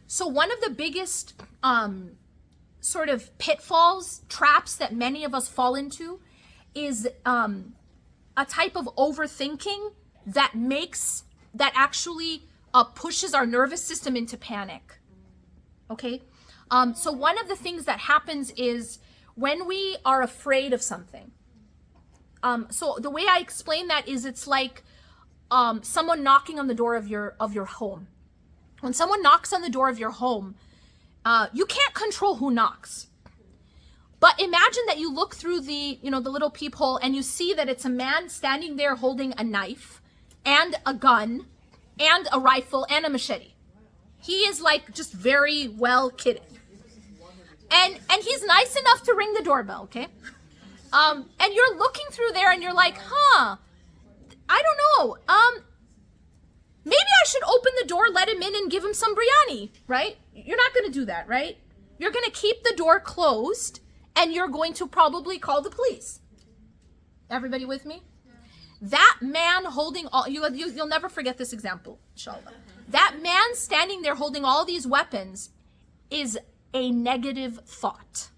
So one of the biggest sort of pitfalls, traps that many of us fall into is a type of overthinking that actually pushes our nervous system into panic. Okay? So one of the things that happens is when we are afraid of something. So the way I explain that is it's like someone knocking on the door of your home. When someone knocks on the door of your home, you can't control who knocks. But imagine that you look through the little peephole and you see that it's a man standing there holding a knife and a gun and a rifle and a machete. He is like just very well kitted. And he's nice enough to ring the doorbell, okay? And you're looking through there and you're like, I don't know. Maybe I should open the door, let him in and give him some biryani, right? You're not going to do that, right? You're going to keep the door closed and you're going to probably call the police. Everybody with me? That man holding all, you'll never forget this example, inshallah. That man standing there holding all these weapons is a negative thought.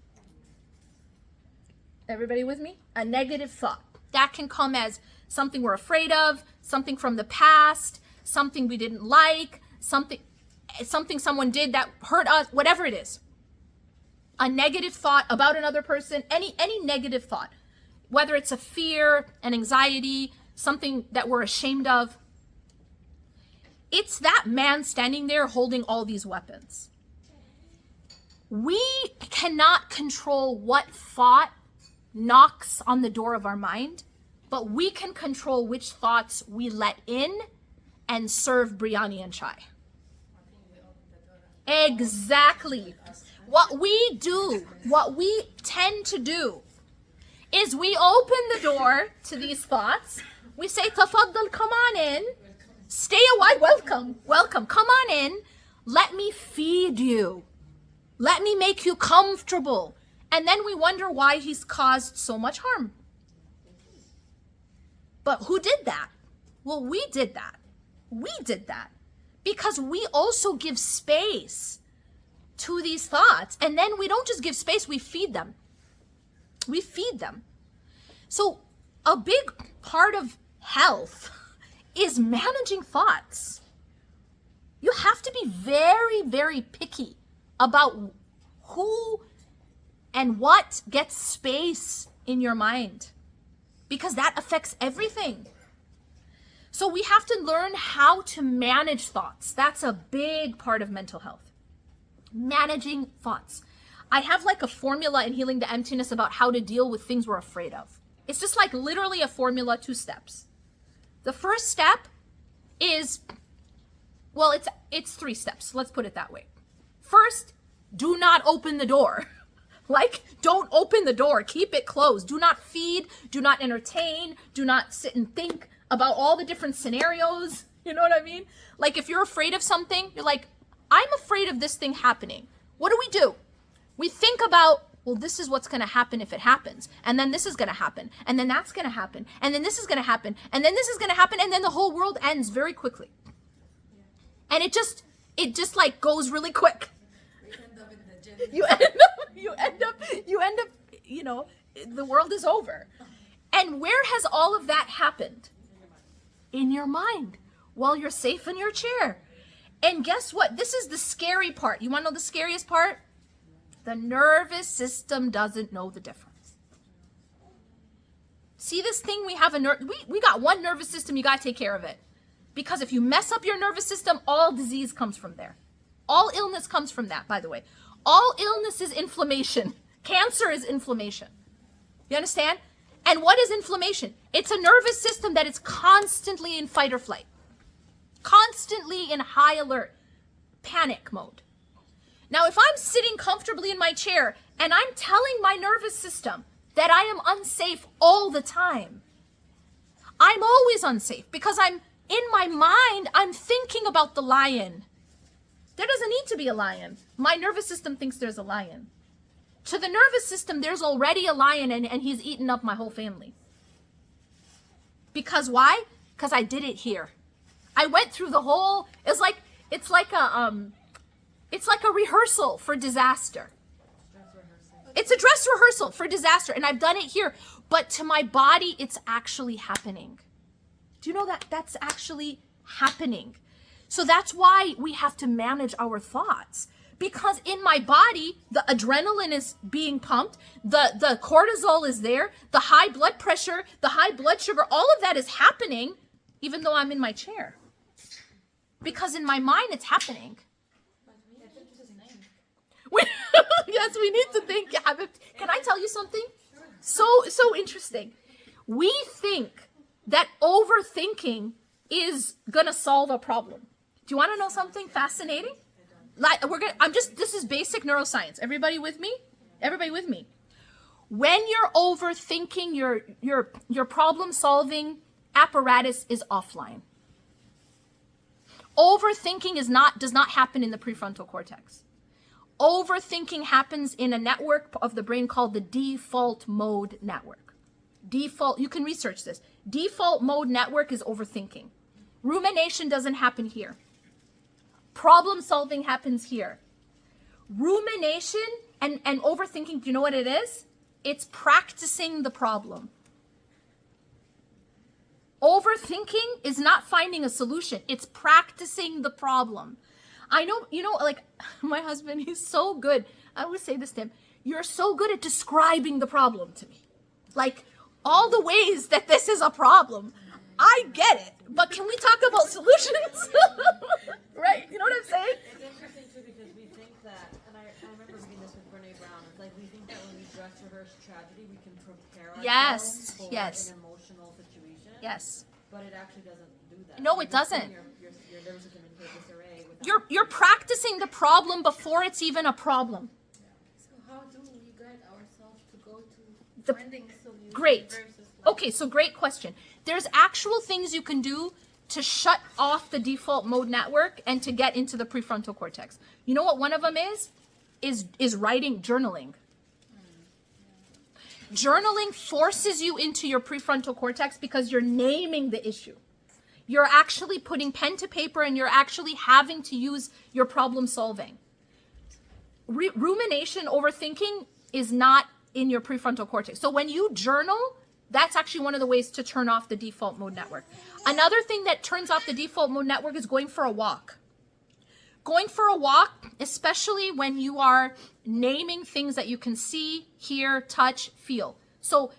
Everybody with me? A negative thought. That can come as something we're afraid of, something from the past, something we didn't like, something someone did that hurt us, whatever it is. A negative thought about another person, any negative thought, whether it's a fear, an anxiety, something that we're ashamed of. It's that man standing there holding all these weapons. We cannot control what thought knocks on the door of our mind, but we can control which thoughts we let in and serve biryani and chai. Exactly. What we tend to do is we open the door to these thoughts. We say, tafaddal, come on in. Stay a while. Welcome. Come on in. Let me feed you. Let me make you comfortable. And then we wonder why he's caused so much harm. But who did that? Well, we did that. We did that because we also give space to these thoughts. And then we don't just give space, we feed them. We feed them. So a big part of health is managing thoughts. You have to be very, very picky about who and what gets space in your mind, because that affects everything. So we have to learn how to manage thoughts. That's a big part of mental health. Managing thoughts. I have like a formula in Healing the Emptiness about how to deal with things we're afraid of. It's just like literally a formula, 2 steps. The first step is, well, it's 3 steps. Let's put it that way. First, do not open the door. Like, don't open the door. Keep it closed. Do not feed. Do not entertain. Do not sit and think about all the different scenarios. You know what I mean? Like, if you're afraid of something, you're like, I'm afraid of this thing happening. What do? We think about, well, this is what's going to happen if it happens. And then this is going to happen. And then that's going to happen. And then this is going to happen. And then this is going to happen. And then the whole world ends very quickly. And it just like goes really quick. You end up, the world is over. And where has all of that happened? In your mind, while you're safe in your chair. And guess what? This is the scary part. You want to know the scariest part? The nervous system doesn't know the difference. See this thing we have we got one nervous system, you got to take care of it. Because if you mess up your nervous system, all disease comes from there. All illness comes from that, by the way. All illness is inflammation. Cancer is inflammation. You understand? And what is inflammation? It's a nervous system that is constantly in fight or flight. Constantly in high alert, panic mode. Now, if I'm sitting comfortably in my chair and I'm telling my nervous system that I am unsafe all the time, I'm always unsafe because I'm in my mind, I'm thinking about the lion. There doesn't need to be a lion. My nervous system thinks there's a lion. To the nervous system, there's already a lion and he's eaten up my whole family. Because why? Because I did it here. I went through the whole, it's like It's like a rehearsal for disaster. It's a dress rehearsal for disaster. And I've done it here. But to my body, it's actually happening. Do you know that that's actually happening? So that's why we have to manage our thoughts. Because in my body, the adrenaline is being pumped, the cortisol is there, the high blood pressure, the high blood sugar, all of that is happening, even though I'm in my chair. Because in my mind, it's happening. Yes, we need to think. Can I tell you something? So interesting. We think that overthinking is gonna solve a problem. Do you want to know something fascinating? Like this is basic neuroscience. Everybody with me? Everybody with me? When you're overthinking, your problem solving apparatus is offline. Overthinking does not happen in the prefrontal cortex. Overthinking happens in a network of the brain called the default mode network. You can research this. Default mode network is overthinking. Rumination doesn't happen here. Problem solving happens here. Rumination and overthinking, do you know what it is? It's practicing the problem. Overthinking is not finding a solution. It's practicing the problem. I know, like my husband, he's so good. I always say this to him. You're so good at describing the problem to me. Like all the ways that this is a problem. I get it. But can we talk about solutions? Right? You know what I'm saying? It's interesting too because we think that, and I remember reading this with Brene Brown, it's like we think that when we dress rehearse tragedy, we can prepare ourselves for an emotional situation. Yes. But it actually doesn't do that. No, it doesn't. Your nervous system in disarray. You're practicing the problem before it's even a problem. So how do we guide ourselves to go to finding solutions? Great. Okay, so great question. There's actual things you can do to shut off the default mode network and to get into the prefrontal cortex. You know what one of them is? Is writing, journaling. Journaling forces you into your prefrontal cortex because you're naming the issue. You're actually putting pen to paper and you're actually having to use your problem solving. Rumination, overthinking is not in your prefrontal cortex. So when you journal, that's actually one of the ways to turn off the default mode network. Another thing that turns off the default mode network is going for a walk. Going for a walk, especially when you are naming things that you can see, hear, touch, feel. So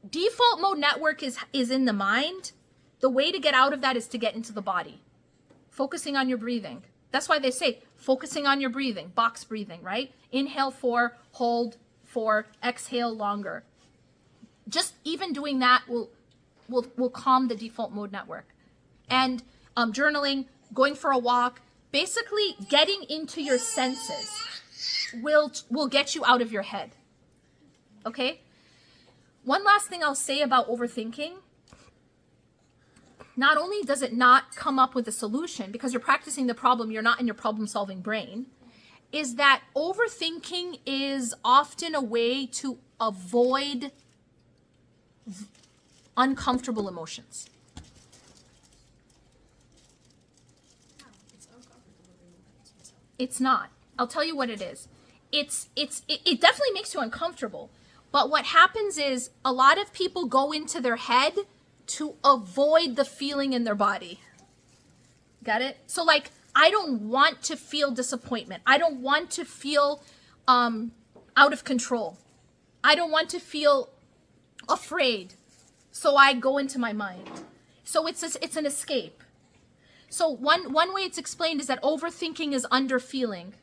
default mode network is in the mind. The way to get out of that is to get into the body. Focusing on your breathing. That's why they say focusing on your breathing, box breathing, right? Inhale 4, hold 4, exhale longer. Just even doing that will calm the default mode network. And journaling, going for a walk, basically getting into your senses will get you out of your head. Okay? One last thing I'll say about overthinking. Not only does it not come up with a solution because you're practicing the problem, you're not in your problem-solving brain, is that overthinking is often a way to avoid uncomfortable emotions. It's not. I'll tell you what it is. It definitely makes you uncomfortable. But what happens is a lot of people go into their head to avoid the feeling in their body. Got it? So like, I don't want to feel disappointment. I don't want to feel out of control. I don't want to feel afraid. So I go into my mind. So it's an escape. So one way it's explained is that overthinking is underfeeling.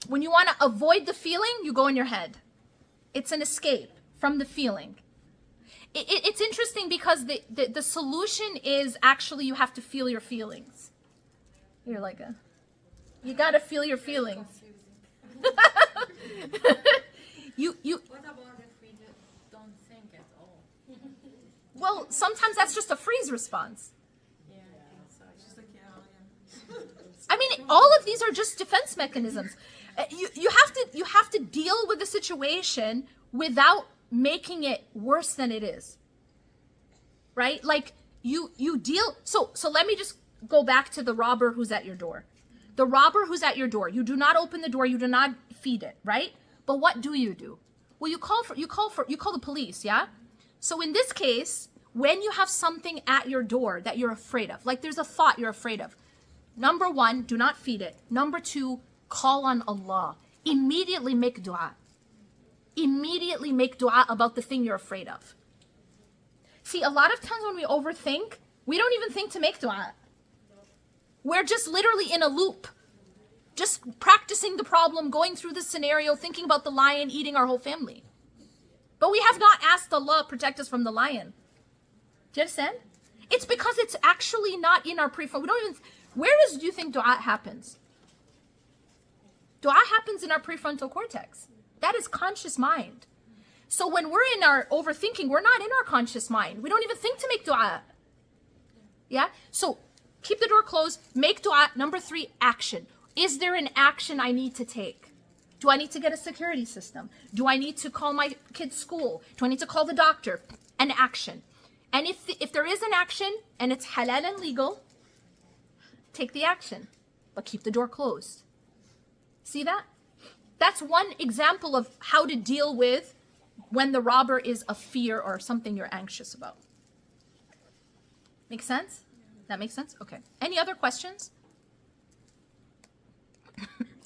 When you want to avoid the feeling, you go in your head. It's an escape from the feeling. It's interesting because the solution is actually you have to feel your feelings. You're like you gotta feel your feelings. you. What about if we don't think at all? Well, sometimes that's just a freeze response. Yeah, so it's just like I mean, all of these are just defense mechanisms. You have to deal with the situation without making it worse than it is. Right? Like you deal. So let me just go back to the robber who's at your door. The robber who's at your door, you do not open the door, you do not feed it, right? But what do? Well, you call the police, yeah? So in this case, when you have something at your door that you're afraid of, like there's a thought you're afraid of, number one, do not feed it. Number two, call on Allah. Immediately make dua. Immediately make dua about the thing you're afraid of. See, a lot of times when we overthink, we don't even think to make dua. We're just literally in a loop. Just practicing the problem, going through the scenario, thinking about the lion eating our whole family. But we have not asked Allah protect us from the lion. Do you understand? It's because it's actually not in our prefrontal. We don't even. Where do you think dua happens? Dua happens in our prefrontal cortex. That is conscious mind. So when we're in our overthinking, we're not in our conscious mind. We don't even think to make dua. Yeah? So keep the door closed, make dua. Number three, action. Is there an action I need to take? Do I need to get a security system? Do I need to call my kid's school? Do I need to call the doctor? An action. And if there is an action and it's halal and legal, take the action, but keep the door closed. See that? That's one example of how to deal with when the robber is a fear or something you're anxious about. Make sense? That makes sense? Okay. Any other questions?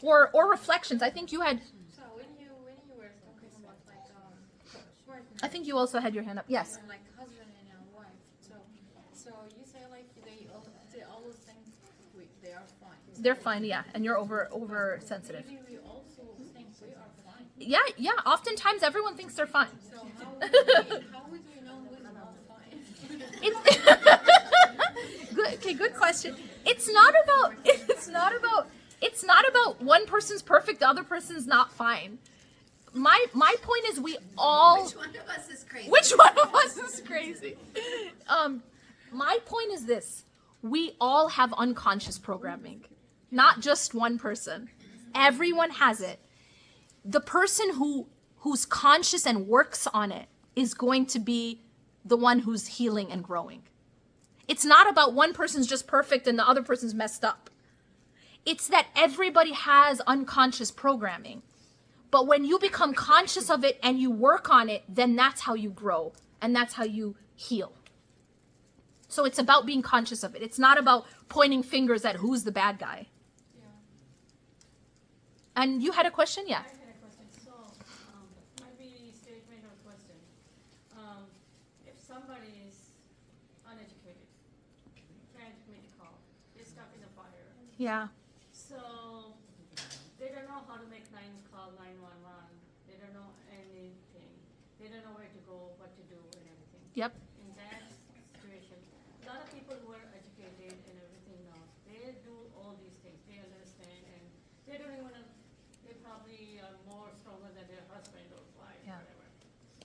or reflections? I think you had. So when you were talking about like partner, I think you also had your hand up. Yes. and, like husband and wife. So you say like they always think they are fine. They're fine, yeah, and you're over sensitive. Maybe we also think we are fine. Yeah. Oftentimes everyone thinks they're fine. So how would we know who's not fine? It's good question. It's not about one person's perfect, the other person's not fine. My point is we all. Which one of us is crazy? Which one of us is crazy? My point is this: we all have unconscious programming, not just one person. Everyone has it. The person who's conscious and works on it is going to be the one who's healing and growing. It's not about one person's just perfect and the other person's messed up. It's that everybody has unconscious programming. But when you become conscious of it and you work on it, then that's how you grow and that's how you heal. So it's about being conscious of it. It's not about pointing fingers at who's the bad guy. Yeah. And you had a question? Yeah. I had a question. So, might be statement or question. If somebody is uneducated, can't make a call, they're stuck in a fire. Yeah. So, they don't know how to make call 911. They don't know anything. They don't know where to go, what to do, and everything. Yep. In that situation, a lot of people who are educated and everything now, they do all these things. They understand, and they don't even. They probably are more stronger than their husband or wife, Yeah. whatever.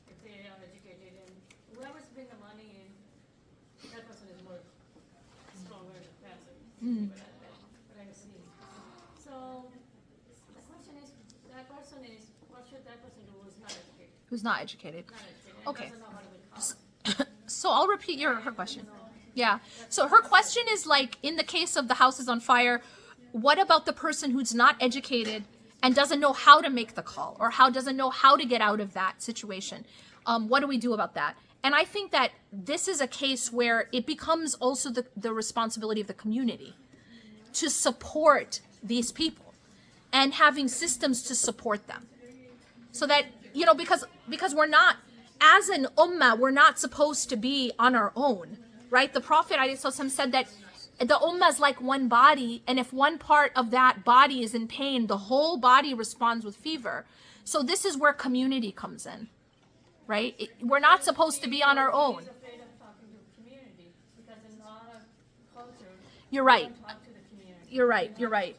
If they are educated, and whoever's bringing the money in, that person is more stronger than the person. But I see. So the question is, what should that person do who's not educated? Who's not educated? Not educated. And Okay. doesn't know how to make calls. So I'll repeat her question. Yeah. So her question is like, in the case of the house is on fire, what about the person who's not educated and doesn't know how to make the call or doesn't know how to get out of that situation? What do we do about that? And I think that this is a case where it becomes also the responsibility of the community to support these people and having systems to support them. So that, because we're not, as an ummah, we're not supposed to be on our own, right? The Prophet ﷺ said that the ummah is like one body, and if one part of that body is in pain, the whole body responds with fever. So this is where community comes in, right? We're not supposed to be on our own. He's afraid of talking to the community because in our culture, You're right. we don't talk to the community. You're right.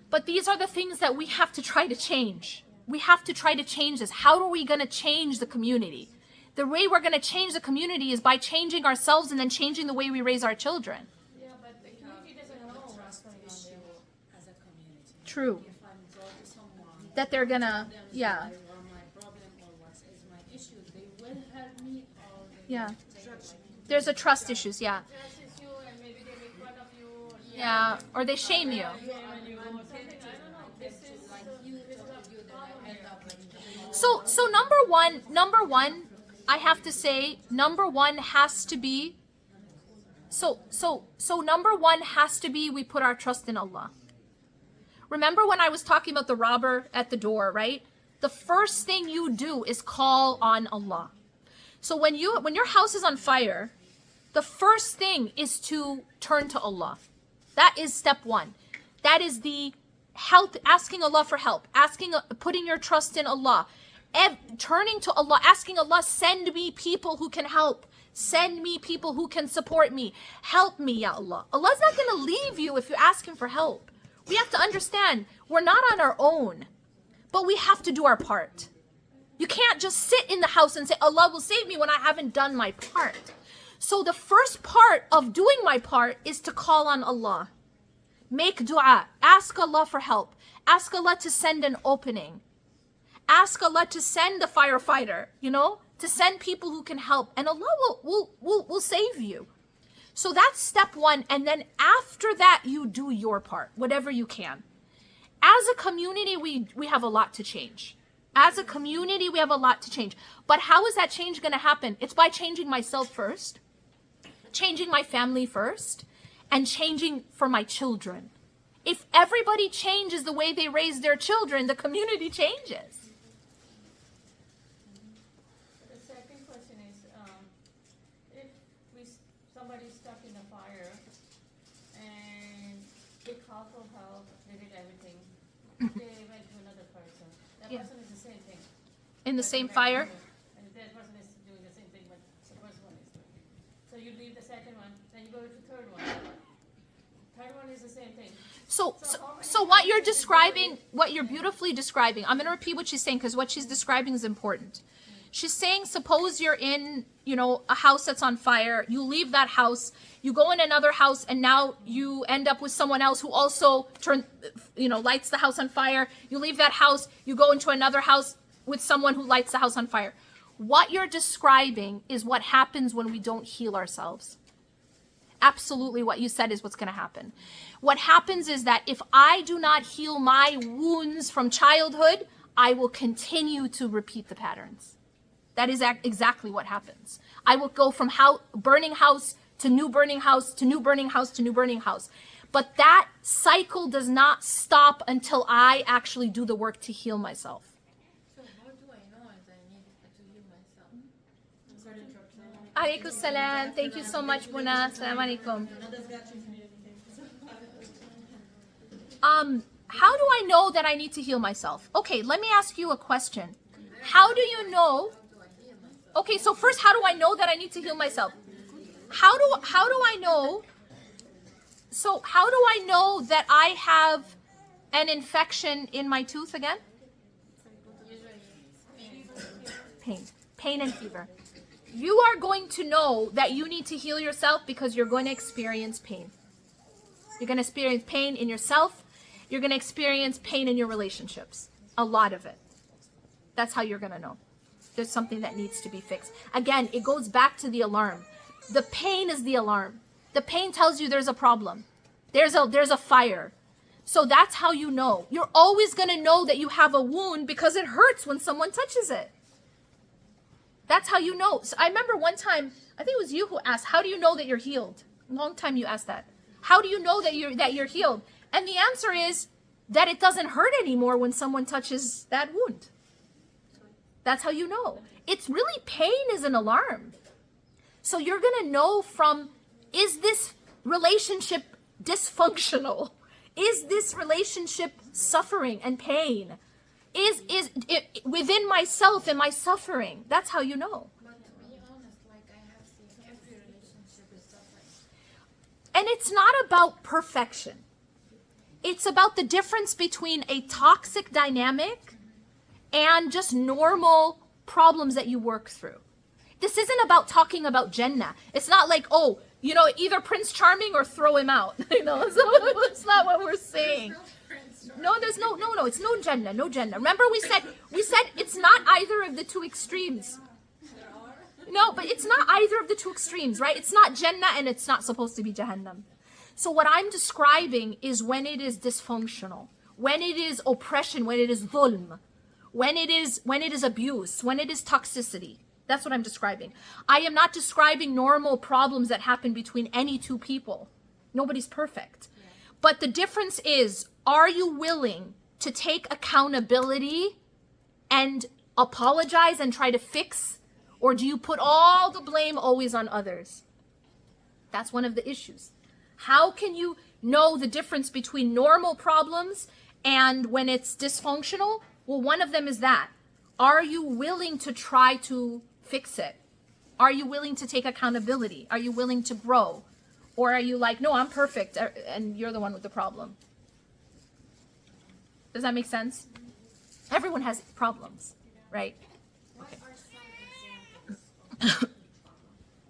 But these are the things that we have to try to change. We have to try to change this. How are we going to change the community? The way we're going to change the community is by changing ourselves and then changing the way we raise our children. Yeah, but the community doesn't know what's going on there. As a community. True. If I'm going to someone That they're going to, yeah. or my problem or what is my issue, they will help me or they Yeah. will judge me. There's a trust issues, yeah. Trust issue, and maybe they make fun of you, Yeah, or they shame you. So number one, I have to say, number one has to be, number one has to be, we put our trust in Allah. Remember when I was talking about the robber at the door, right? The first thing you do is call on Allah. So when your house is on fire, the first thing is to turn to Allah. That is step one. That is the help, asking Allah for help, putting your trust in Allah, turning to Allah, asking Allah, send me people who can help. Send me people who can support me. Help me, Ya Allah. Allah's not going to leave you if you ask Him for help. We have to understand, we're not on our own, but we have to do our part. You can't just sit in the house and say, Allah will save me when I haven't done my part. So the first part of doing my part is to call on Allah. Make dua. Ask Allah for help. Ask Allah to send an opening. Ask Allah to send the firefighter, to send people who can help. And Allah will save you. So that's step one. And then after that, you do your part, whatever you can. As a community, we have a lot to change. As a community, we have a lot to change. But how is that change going to happen? It's by changing myself first, changing my family first, and changing for my children. If everybody changes the way they raise their children, the community changes. The second question is, if somebody's stuck in a fire and they call for help, they did everything, they went to another person. That Yeah. person is the same thing. In the same fire? And that person is doing the same thing, but the first one is doing. So you leave the second one, then you go to the third one. Third one is the same thing. So what you're describing, what you're beautifully describing, I'm going to repeat what she's saying because what she's describing is important. She's saying, suppose you're in, a house that's on fire. You leave that house, you go in another house, and now you end up with someone else who also lights the house on fire. You leave that house, you go into another house with someone who lights the house on fire. What you're describing is what happens when we don't heal ourselves. Absolutely what you said is what's going to happen. What happens is that if I do not heal my wounds from childhood, I will continue to repeat the patterns. That is exactly what happens. I will go from burning house to new burning house to new burning house to new burning house. But that cycle does not stop until I actually do the work to heal myself. So how do I know as I need to heal myself? Sorry to interrupt you. Alaikum salam. Thank you so much, Muna. Assalamu alaikum. How do I know that I need to heal myself? Okay, let me ask you a question. How do you know? Okay, so first, how do I know that I need to heal myself? How do I know? So how do I know that I have an infection in my tooth again? Pain and fever. You are going to know that you need to heal yourself because you're going to experience pain. You're going to experience pain in yourself. You're going to experience pain in your relationships. A lot of it. That's how you're going to know. There's something that needs to be fixed. Again, it goes back to the alarm. The pain is the alarm. The pain tells you there's a problem. There's a fire. So that's how you know. You're always going to know that you have a wound because it hurts when someone touches it. That's how you know. So I remember one time, I think it was you who asked, how do you know that you're healed? A long time you asked that. How do you know that you're healed? And the answer is that it doesn't hurt anymore when someone touches that wound. That's how you know. It's really, pain is an alarm. So you're going to know from, is this relationship dysfunctional? Is this relationship suffering and pain? Is it within myself, am I suffering? That's how you know. But to be honest, I have seen every relationship is suffering. And it's not about perfection. It's about the difference between a toxic dynamic and just normal problems that you work through. This isn't about talking about Jannah. It's not like, either Prince Charming or throw him out. So it's not what we're saying. No, it's no Jannah, no Jannah. Remember we said it's not either of the two extremes. No, but it's not either of the two extremes, right? It's not Jannah and it's not supposed to be Jahannam. So what I'm describing is when it is dysfunctional, when it is oppression, when it is dhulm, when it is abuse, when it is toxicity. That's what I'm describing. I am not describing normal problems that happen between any two people. Nobody's perfect. But the difference is, are you willing to take accountability and apologize and try to fix? Or do you put all the blame always on others? That's one of the issues. How can you know the difference between normal problems and when it's dysfunctional? Well, one of them is that. Are you willing to try to fix it? Are you willing to take accountability? Are you willing to grow? Or are you like, no, I'm perfect, and you're the one with the problem? Does that make sense? Everyone has problems, right? What are some examples of trauma?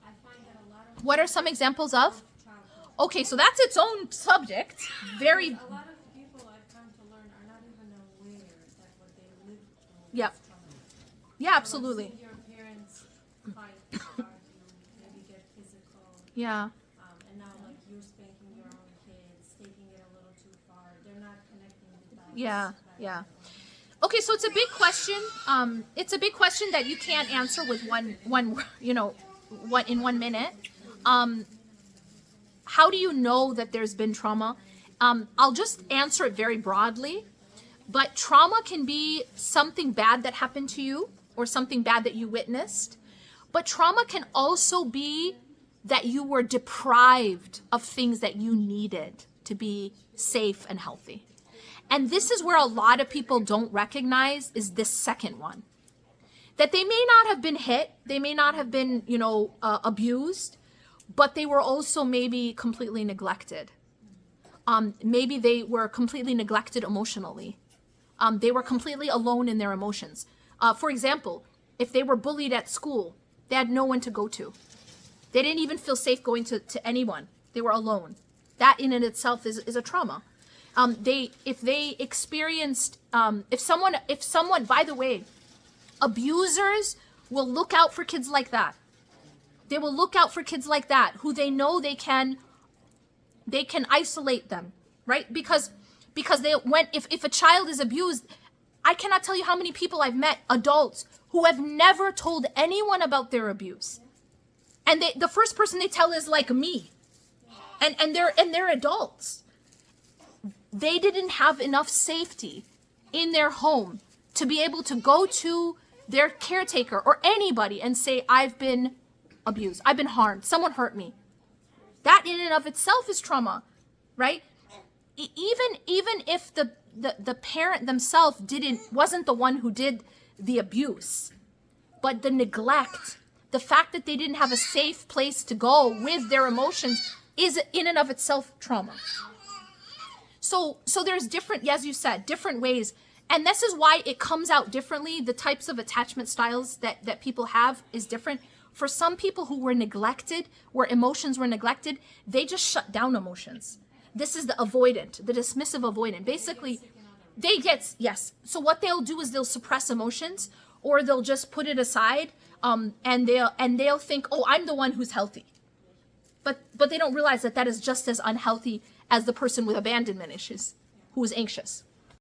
I find that a lot of What are some examples of? trauma. Okay, so that's its own subject. Very, A lot of people I've come to learn are not even aware that what they live through Yep. is trauma. yeah, absolutely. Seeing your parents fight, argue, maybe get physical, Yeah, and now like you're spanking your own kids, taking it a little too far. They're not connecting the dots. yeah, that- yeah. Okay, so it's a big question. It's a big question that you can't answer with one, in 1 minute. How do you know that there's been trauma? I'll just answer it very broadly. But trauma can be something bad that happened to you or something bad that you witnessed. But trauma can also be that you were deprived of things that you needed to be safe and healthy. And this is where a lot of people don't recognize is this second one. That they may not have been hit, they may not have been, abused, but they were also maybe completely neglected. Maybe they were completely neglected emotionally. They were completely alone in their emotions. For example, if they were bullied at school, they had no one to go to. They didn't even feel safe going to anyone. They were alone. That in and itself is a trauma. If they experienced, if someone, by the way, abusers will look out for kids like that. They will look out for kids like that who they know they can isolate them, right? Because if a child is abused, I cannot tell you how many people I've met, adults, who have never told anyone about their abuse. And the first person they tell is like me. And they're adults. They didn't have enough safety in their home to be able to go to their caretaker or anybody and say, I've been abused, I've been harmed, someone hurt me. That in and of itself is trauma, right? Even if the parent themselves wasn't the one who did the abuse, but the neglect, the fact that they didn't have a safe place to go with their emotions is in and of itself trauma. So there's different, as you said, different ways. And this is why it comes out differently. The types of attachment styles that people have is different. For some people who were neglected, where emotions were neglected, they just shut down emotions. This is the avoidant, the dismissive avoidant. Basically, yes. So what they'll do is they'll suppress emotions, or they'll just put it aside, and they'll think, oh, I'm the one who's healthy. But they don't realize that is just as unhealthy as the person with abandonment issues who is anxious.